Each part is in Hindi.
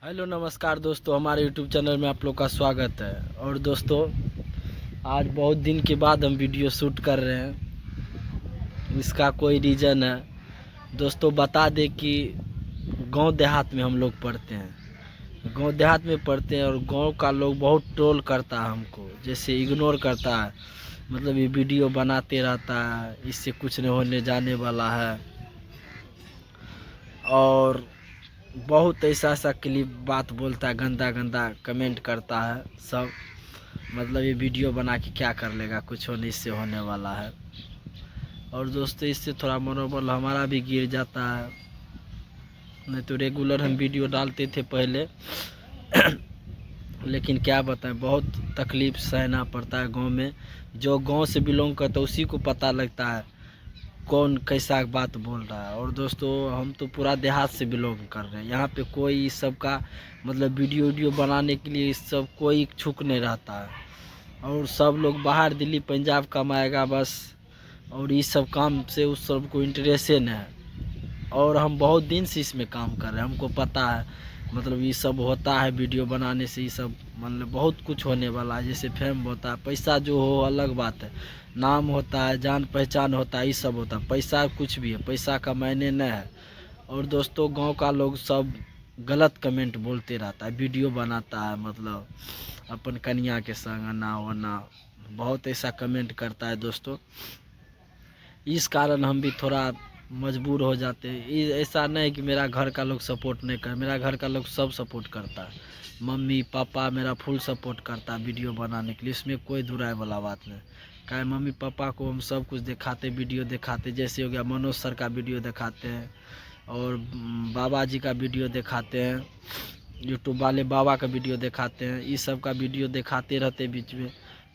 हेलो नमस्कार दोस्तों, हमारे यूट्यूब चैनल में आप लोग का स्वागत है। और दोस्तों, आज बहुत दिन के बाद हम वीडियो शूट कर रहे हैं। इसका कोई रीज़न है दोस्तों, बता दें कि गांव देहात में हम लोग पढ़ते हैं। गांव देहात में पढ़ते हैं और गांव का लोग बहुत ट्रोल करता है हमको, जैसे इग्नोर करता है। मतलब ये वीडियो बनाते रहता है, इससे कुछ नहीं होने जाने वाला है। और बहुत ऐसा ऐसा क्लिप बात बोलता है, गंदा गंदा कमेंट करता है सब। मतलब ये वीडियो बना के क्या कर लेगा, कुछ नहीं इससे होने वाला है। और दोस्तों, इससे थोड़ा मनोबल हमारा भी गिर जाता है। नहीं तो रेगुलर हम वीडियो डालते थे पहले लेकिन क्या बताएं, बहुत तकलीफ सहना पड़ता है गांव में। जो गांव से बिलोंग करता है उसी को पता लगता है कौन कैसा बात बोल रहा है। और दोस्तों, हम तो पूरा देहात से बिलोंग कर रहे हैं। यहाँ पे कोई इस सब का मतलब वीडियो बनाने के लिए इस सब कोई इच्छुक नहीं रहता है। और सब लोग बाहर दिल्ली पंजाब कमाएगा बस, और इस सब काम से उस सब को इंटरेस्ट नहीं है। और हम बहुत दिन से इसमें काम कर रहे हैं, हमको पता है मतलब ये सब होता है। वीडियो बनाने से ये सब मतलब बहुत कुछ होने वाला है। जैसे फेम होता है, पैसा जो हो अलग बात है, नाम होता है, जान पहचान होता है, ये सब होता है। पैसा कुछ भी है, पैसा का मायने नहीं है। और दोस्तों, गांव का लोग सब गलत कमेंट बोलते रहता है, वीडियो बनाता है मतलब अपन कन्या के संग ना वना, बहुत ऐसा कमेंट करता है दोस्तों। इस कारण हम भी थोड़ा मजबूर हो जाते हैं। ऐसा नहीं कि मेरा घर का लोग सपोर्ट नहीं कर, मेरा घर का लोग सब सपोर्ट करता है। मम्मी पापा मेरा फुल सपोर्ट करता है वीडियो बनाने के लिए, इसमें कोई दुराय वाला बात नहीं। क्या मम्मी पापा को हम सब कुछ दिखाते, वीडियो दिखाते, जैसे हो गया मनोज सर का वीडियो दिखाते हैं, और बाबा जी का वीडियो दिखाते हैं, यूट्यूब वाले बाबा का वीडियो दिखाते हैं। इस सब का वीडियो दिखाते रहते बीच में।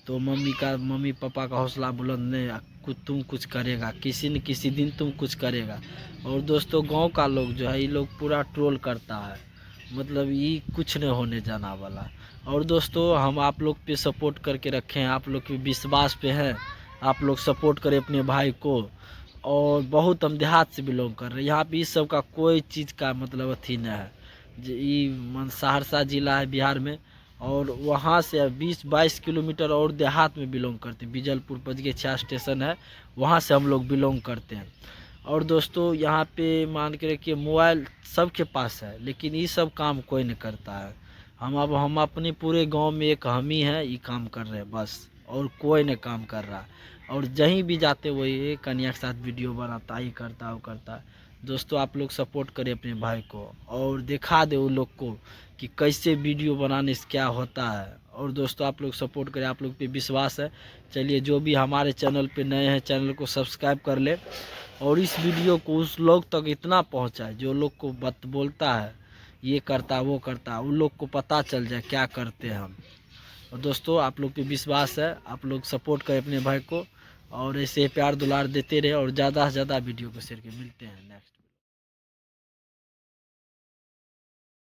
तो मम्मी पापा का हौसला बुलंद नहीं, तुम कुछ करेगा, किसी न किसी दिन तुम कुछ करेगा। और दोस्तों, गांव का लोग जो है ये लोग पूरा ट्रोल करता है, मतलब ये कुछ नहीं होने जाना वाला। और दोस्तों, हम आप लोग पे सपोर्ट करके रखे हैं, आप लोग के विश्वास पे हैं। आप लोग सपोर्ट करें अपने भाई को। और बहुत हम देहात से बिलोंग कर रहे हैं, यहाँ पे इस सब का कोई चीज़ का मतलब अथी नहीं है। ये सहरसा जिला है बिहार में, और वहाँ से 20-22 किलोमीटर और देहात में बिलोंग करते हैं। बिजलपुर पजगेछिया स्टेशन है, वहाँ से हम लोग बिलोंग करते हैं। और दोस्तों, यहाँ पे मान के रखिए मोबाइल सबके पास है, लेकिन ये सब काम कोई नहीं करता है। हम अपने पूरे गांव में एक हम ही हैं, ये काम कर रहे हैं बस, और कोई नहीं काम कर रहा। और जहीं भी जाते वही कन्या के साथ वीडियो बनाता, ये करता वो करता। दोस्तों, आप लोग सपोर्ट करें अपने भाई को, और दिखा दे उन लोग को कि कैसे वीडियो बनाने से क्या होता है। और दोस्तों, आप लोग सपोर्ट करें, आप लोग पे विश्वास है। चलिए, जो भी हमारे चैनल पे नए हैं, चैनल को सब्सक्राइब कर ले, और इस वीडियो को उस लोग तक इतना पहुंचाए जो लोग को बोलता है ये करता वो करता, उन लोग को पता चल जाए क्या करते हैं हम। और दोस्तों, आप लोग पे विश्वास है, आप लोग सपोर्ट करें अपने भाई को, और ऐसे प्यार दुलार देते रहे, और ज़्यादा से ज़्यादा वीडियो को शेयर के। मिलते हैं नेक्स्ट।